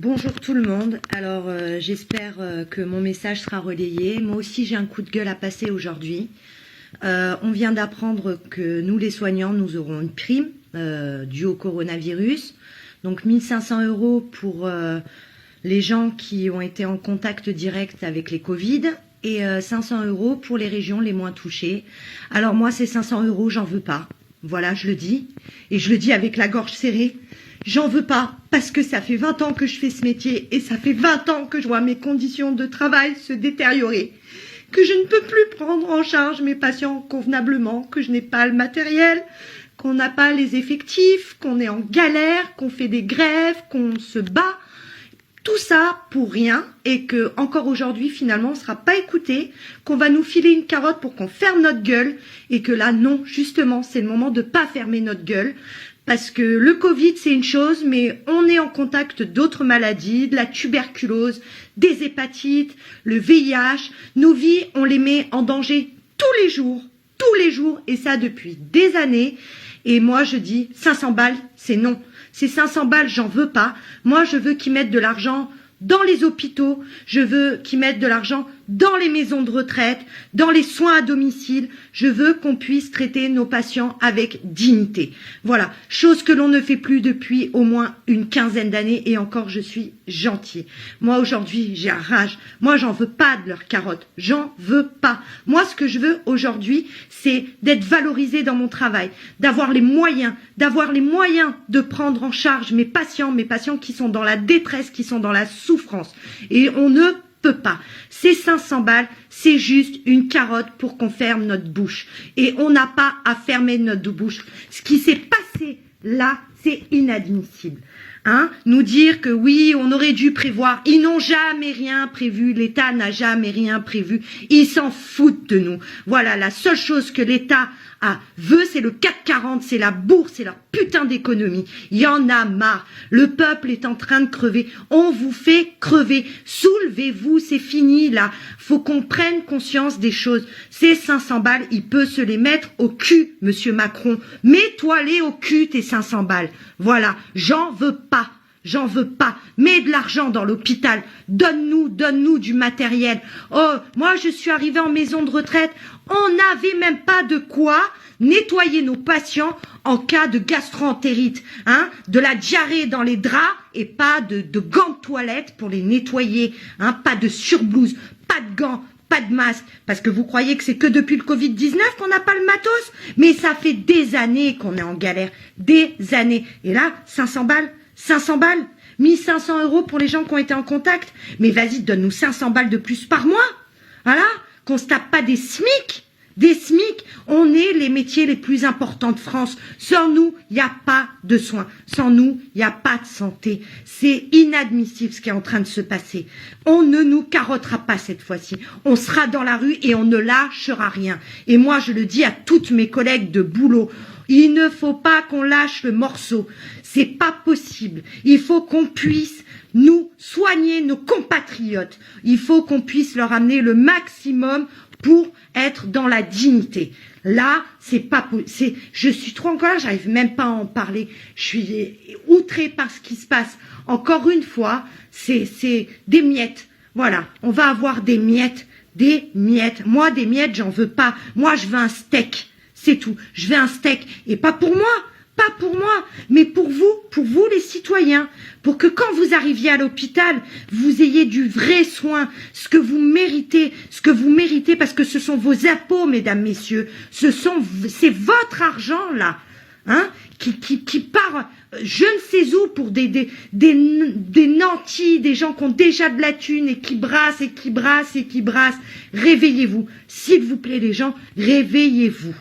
Bonjour tout le monde. Alors j'espère que mon message sera relayé. Moi aussi j'ai un coup de gueule à passer aujourd'hui. On vient d'apprendre que nous les soignants, nous aurons une prime due au coronavirus. Donc 1500 € pour les gens qui ont été en contact direct avec les Covid et 500 € pour les régions les moins touchées. Alors moi ces 500 €, j'en veux pas. Voilà, je le dis. Et je le dis avec la gorge serrée. J'en veux pas parce que ça fait 20 ans que je fais ce métier et ça fait 20 ans que je vois mes conditions de travail se détériorer, que je ne peux plus prendre en charge mes patients convenablement, que je n'ai pas le matériel, qu'on n'a pas les effectifs, qu'on est en galère, qu'on fait des grèves, qu'on se bat. Tout ça pour rien et que encore aujourd'hui finalement on ne sera pas écouté, qu'on va nous filer une carotte pour qu'on ferme notre gueule et que là non, justement c'est le moment de pas fermer notre gueule. Parce que le Covid, c'est une chose, mais on est en contact d'autres maladies, de la tuberculose, des hépatites, le VIH. Nos vies, on les met en danger tous les jours, et ça depuis des années. Et moi, je dis 500 balles, c'est non. Ces 500 balles, j'en veux pas. Moi, je veux qu'ils mettent de l'argent dans les hôpitaux, je veux qu'ils mettent de l'argent dans les maisons de retraite, dans les soins à domicile. Je veux qu'on puisse traiter nos patients avec dignité. Voilà, chose que l'on ne fait plus depuis au moins une quinzaine d'années et encore je suis gentil. Moi aujourd'hui, j'ai la rage. Moi, j'en veux pas de leurs carottes. J'en veux pas. Moi, ce que je veux aujourd'hui, c'est d'être valorisé dans mon travail, d'avoir les moyens de prendre en charge mes patients qui sont dans la détresse, qui sont dans la souffrance. Et on ne peut pas. Ces 500 balles, c'est juste une carotte pour qu'on ferme notre bouche. Et on n'a pas à fermer notre bouche. Ce qui s'est passé là, c'est inadmissible. Hein, nous dire que oui, on aurait dû prévoir. Ils n'ont jamais rien prévu. L'État n'a jamais rien prévu. Ils s'en foutent de nous. Voilà, la seule chose que l'État veut, c'est le CAC 40, c'est la bourse, c'est leur putain d'économie. Il y en a marre. Le peuple est en train de crever. On vous fait crever. Soulevez-vous, c'est fini là. Faut qu'on prenne conscience des choses. Ces 500 balles, il peut se les mettre au cul, monsieur Macron. Mets-toi-les au cul, tes 500 balles. Voilà, j'en veux pas. J'en veux pas. Mets de l'argent dans l'hôpital. Donne-nous du matériel. Oh, moi je suis arrivée en maison de retraite. On n'avait même pas de quoi nettoyer nos patients en cas de gastro-entérite, hein, de la diarrhée dans les draps et pas de gants de toilette pour les nettoyer, hein, pas de surblouse, pas de gants, pas de masque, parce que vous croyez que c'est que depuis le Covid-19 qu'on n'a pas le matos, mais ça fait des années qu'on est en galère, des années. Et là, 500 balles, 1500 € pour les gens qui ont été en contact. Mais vas-y, donne-nous 500 balles de plus par mois. Voilà, qu'on se tape pas des SMIC. Des SMIC, on est les métiers les plus importants de France. Sans nous, il n'y a pas de soins. Sans nous, il n'y a pas de santé. C'est inadmissible ce qui est en train de se passer. On ne nous carottera pas cette fois-ci. On sera dans la rue et on ne lâchera rien. Et moi, je le dis à toutes mes collègues de boulot, il ne faut pas qu'on lâche le morceau. C'est pas possible. Il faut qu'on puisse nous soigner nos compatriotes. Il faut qu'on puisse leur amener le maximum pour être dans la dignité. Là, c'est pas possible. Je suis trop en colère, j'arrive même pas à en parler. Je suis outrée par ce qui se passe. Encore une fois, c'est des miettes. Voilà, on va avoir des miettes. Des miettes. Moi, des miettes, j'en veux pas. Moi, je veux un steak. C'est tout. Je veux un steak. Et pas pour moi. Pas pour moi, mais pour vous les citoyens, pour que quand vous arriviez à l'hôpital, vous ayez du vrai soin, ce que vous méritez, parce que ce sont vos impôts, mesdames, messieurs, c'est votre argent là, hein, qui part, je ne sais où pour des nantis, des gens qui ont déjà de la thune et qui brassent et qui brassent et qui brassent. Réveillez-vous, s'il vous plaît les gens, réveillez-vous.